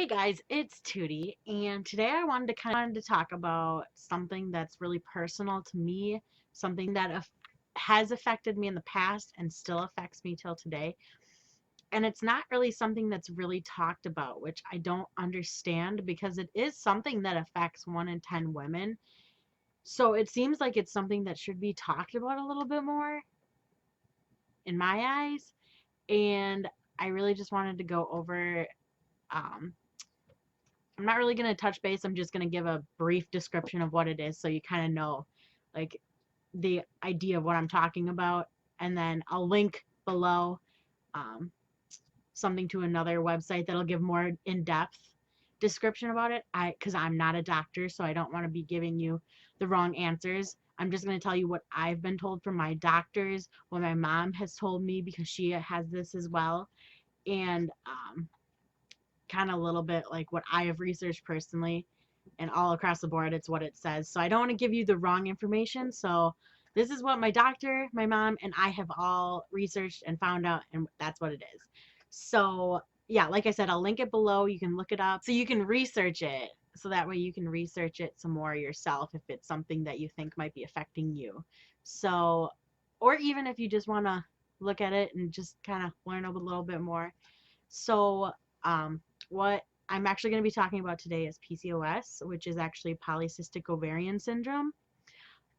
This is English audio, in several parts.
Hey guys, it's Tootie, and today I wanted to talk about something that's really personal to me, something that has affected me in the past and still affects me till today. And it's not really something that's really talked about, which I don't understand because it is something that affects 1 in 10 women. So it seems like it's something that should be talked about a little bit more in my eyes. And I really just wanted to go over um, I'm not really going to touch base. I'm just going to give a brief description of what it is so you kind of know like the idea of what I'm talking about. And then I'll link below um, something to another website that'll give more in-depth description about it. Because I'm not a doctor, so I don't want to be giving you the wrong answers. I'm just going to tell you what I've been told from my doctors, what my mom has told me because she has this as well. And kind of a little bit like what I have researched personally, and all across the board it's what it says. So I don't want to give you the wrong information. So this is what my doctor, my mom, and I have all researched and found out, and that's what it is. So yeah, like I said, I'll link it below. You can look it up so you can research it. So that way you can research it some more yourself if it's something that you think might be affecting you. So, or even if you just want to look at it and just kind of learn a little bit more. So, what I'm actually going to be talking about today is PCOS, which is actually polycystic ovarian syndrome.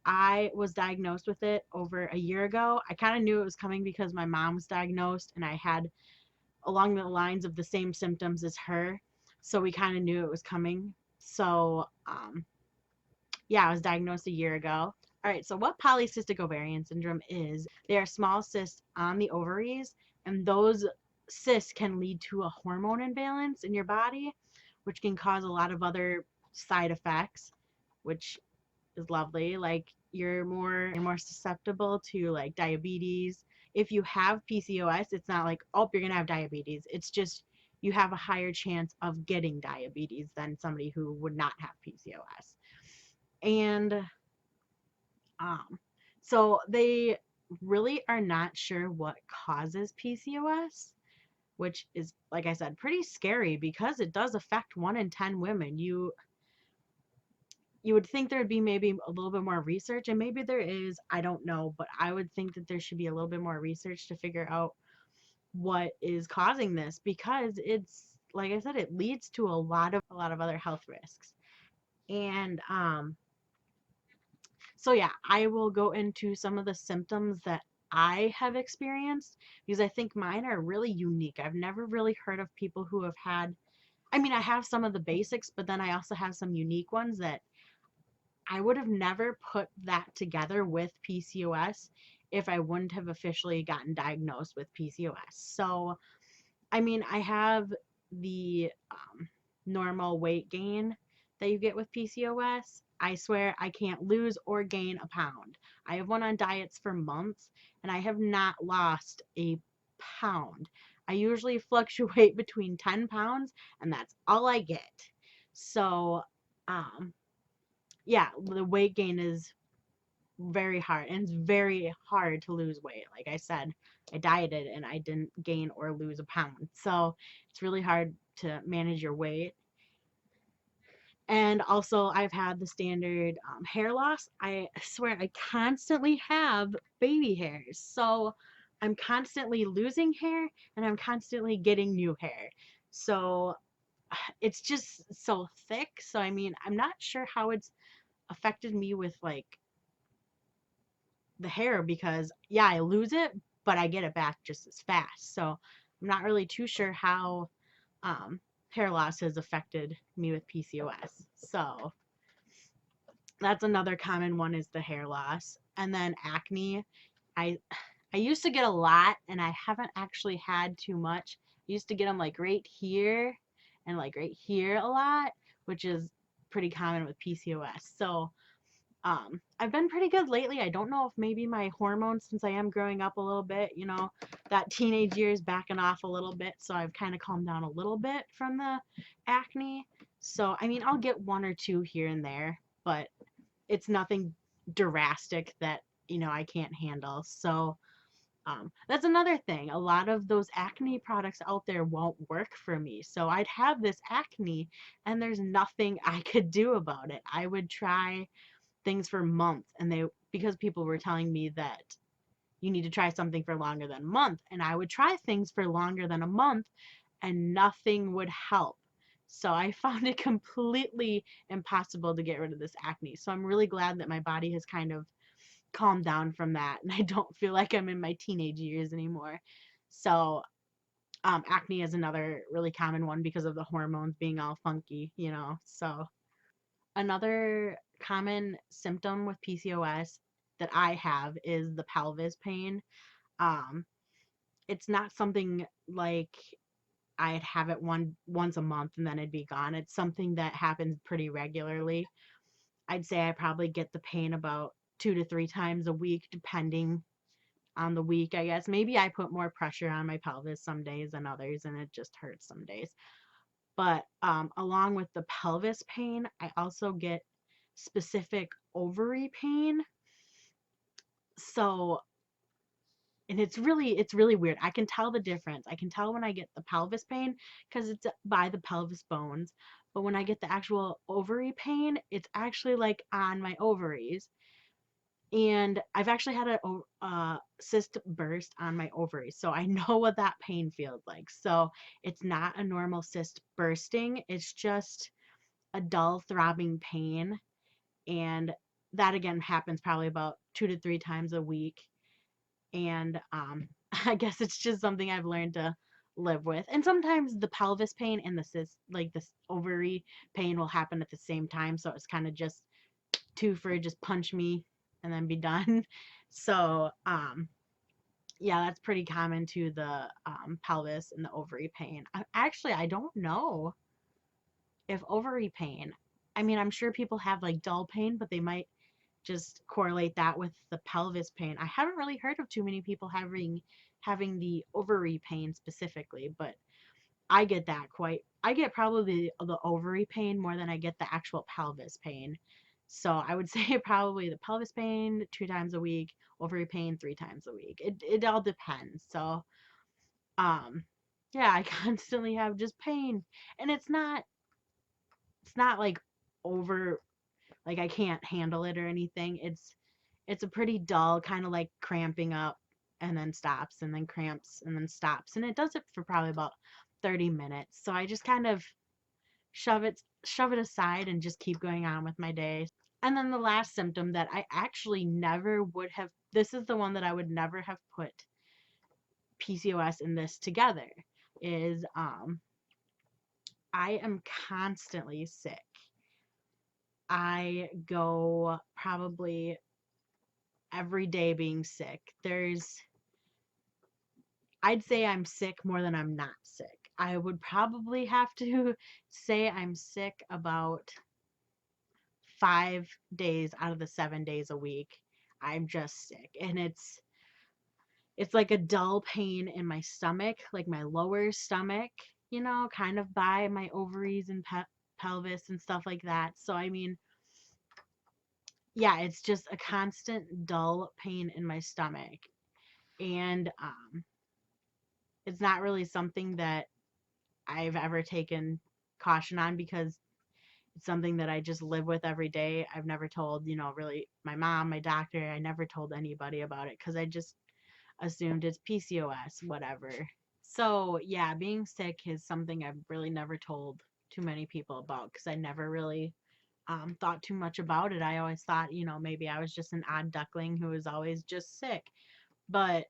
I was diagnosed with it over a year ago. I kind of knew it was coming because my mom was diagnosed and I had along the lines of the same symptoms as her. So we kind of knew it was coming. So, yeah, I was diagnosed a year ago. All right, so what polycystic ovarian syndrome is, they are small cysts on the ovaries, and those cysts can lead to a hormone imbalance in your body, which can cause a lot of other side effects, which is lovely. Like you're more susceptible to like diabetes. If you have PCOS, it's not like, oh, you're gonna have diabetes. It's just you have a higher chance of getting diabetes than somebody who would not have PCOS. And um, so they really are not sure what causes PCOS, which is, like I said, pretty scary because it does affect 1 in 10 women. You would think there'd be maybe a little bit more research, and maybe there is, I don't know, but I would think that there should be a little bit more research to figure out what is causing this because it's, like I said, it leads to a lot of other health risks. And so yeah, I will go into some of the symptoms that I have experienced because I think mine are really unique. I've never really heard of people who have had, I mean, I have some of the basics, but then I also have some unique ones that I would have never put that together with PCOS if I wouldn't have officially gotten diagnosed with PCOS. So, I mean, I have the normal weight gain that you get with PCOS. I swear I can't lose or gain a pound. I have went on diets for months and I have not lost a pound. I usually fluctuate between 10 pounds and that's all I get. So, um, yeah, the weight gain is very hard and it's very hard to lose weight. Like I said, I dieted and I didn't gain or lose a pound. So it's really hard to manage your weight. And also, I've had the standard hair loss. I swear I constantly have baby hairs. So I'm constantly losing hair and I'm constantly getting new hair. So it's just so thick. So, I mean, I'm not sure how it's affected me with like the hair because yeah, I lose it, but I get it back just as fast. So I'm not really too sure how um, hair loss has affected me with PCOS. So that's another common one is the hair loss. And then acne. I I used to get a lot and I haven't actually had too much. I used to get them like right here and like right here a lot, which is pretty common with PCOS. So I've been pretty good lately. I don't know if maybe my hormones, since I am growing up a little bit, that teenage year is backing off a little bit. So I've kind of calmed down a little bit from the acne. So, I mean, I'll get 1 or 2 here and there, but it's nothing drastic that, I can't handle. So, That's another thing. A lot of those acne products out there won't work for me. So I'd have this acne and there's nothing I could do about it. I would try things for months and because people were telling me that you need to try something for longer than a month, and I would try things for longer than a month and nothing would help. So I found it completely impossible to get rid of this acne. So I'm really glad that my body has kind of calmed down from that and I don't feel like I'm in my teenage years anymore. So acne is another really common one because of the hormones being all funky. So another common symptom with PCOS that I have is the pelvis pain. Um, it's not something like I'd have it once a month and then it'd be gone. It's something that happens pretty regularly. I'd say I probably get the pain about 2 to 3 times a week, depending on the week, I guess. Maybe I put more pressure on my pelvis some days than others, and it just hurts some days. But along with the pelvis pain, I also get specific ovary pain. So, and it's really weird. I can tell the difference. I can tell when I get the pelvis pain because it's by the pelvis bones. But when I get the actual ovary pain, it's actually like on my ovaries. And I've actually had a cyst burst on my ovaries, so I know what that pain feels like. So it's not a normal cyst bursting, it's just a dull throbbing pain. And that again happens probably about 2 to 3 times a week. And I guess it's just something I've learned to live with. And sometimes the pelvis pain and the cyst, like this ovary pain, will happen at the same time. So it's kind of just two for just punch me and then be done. So, yeah, that's pretty common to the pelvis and the ovary pain. I don't know if ovary pain, I mean, I'm sure people have like dull pain, but they might just correlate that with the pelvis pain. I haven't really heard of too many people having the ovary pain specifically, but I get probably the ovary pain more than I get the actual pelvis pain. So I would say probably the pelvis pain 2 times a week, ovary pain 3 times a week. It all depends. So um yeah, I constantly have just pain. And it's not like over, like I can't handle it or anything. It's a pretty dull kind of like cramping up and then stops and then cramps and then stops. And it does it for probably about 30 minutes. So I just kind of shove it aside and just keep going on with my day. And then the last symptom that I actually never would have, this is the one that I would never have put PCOS in this together, is I am constantly sick. I go probably every day being sick. I'd say I'm sick more than I'm not sick. I would probably have to say I'm sick about 5 days out of the 7 days a week. I'm just sick. And it's like a dull pain in my stomach, like my lower stomach, kind of by my ovaries and pelvis and stuff like that. So, I mean, yeah, it's just a constant dull pain in my stomach. And it's not really something that I've ever taken caution on because it's something that I just live with every day. I've never told, really my mom, my doctor, I never told anybody about it because I just assumed it's PCOS, whatever. So, yeah, being sick is something I've really never told too many people about because I never really thought too much about it. I always thought, maybe I was just an odd duckling who was always just sick. But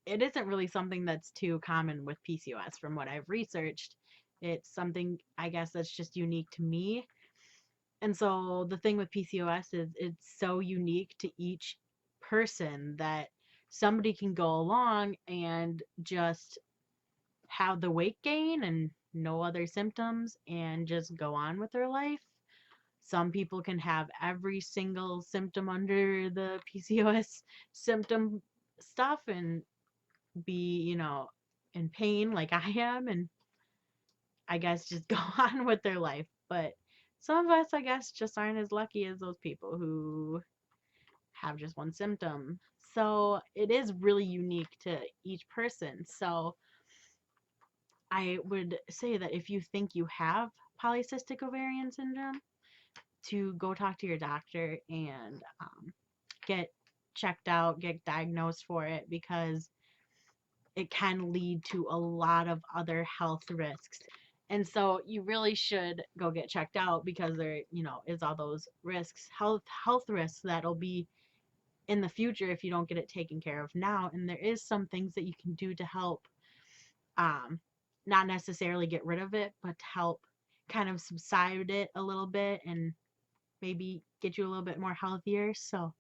it isn't really something that's too common with PCOS from what I've researched. It's something, I guess, that's just unique to me. And so the thing with PCOS is it's so unique to each person that somebody can go along and just have the weight gain and no other symptoms and just go on with their life. Some people can have every single symptom under the PCOS symptom stuff and be, in pain like I am, and I guess just go on with their life. But some of us, I guess, just aren't as lucky as those people who have just one symptom. So it is really unique to each person. So I would say that if you think you have polycystic ovarian syndrome, to go talk to your doctor and get checked out, get diagnosed for it, because it can lead to a lot of other health risks. And so you really should go get checked out, because there, is all those risks, health risks that'll be in the future if you don't get it taken care of now. And there is some things that you can do to help, um, not necessarily get rid of it, but to help kind of subside it a little bit and maybe get you a little bit more healthier. So,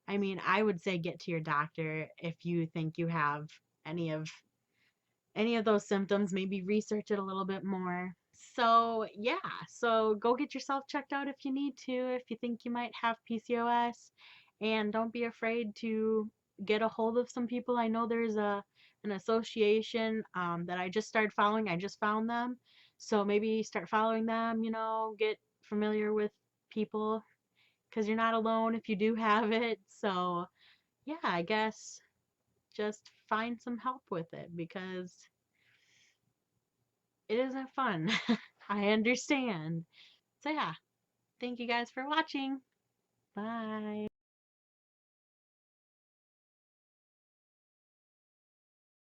I mean, I would say get to your doctor if you think you have any of any of those symptoms, maybe research it a little bit more. So, yeah, so go get yourself checked out if you need to, if you think you might have PCOS, and don't be afraid to get a hold of some people. I know there's an association that I just started following. I just found them. So maybe start following them, get familiar with people, because you're not alone if you do have it. So, yeah, I guess just find some help with it, because it isn't fun. I understand. So, yeah, thank you guys for watching. Bye.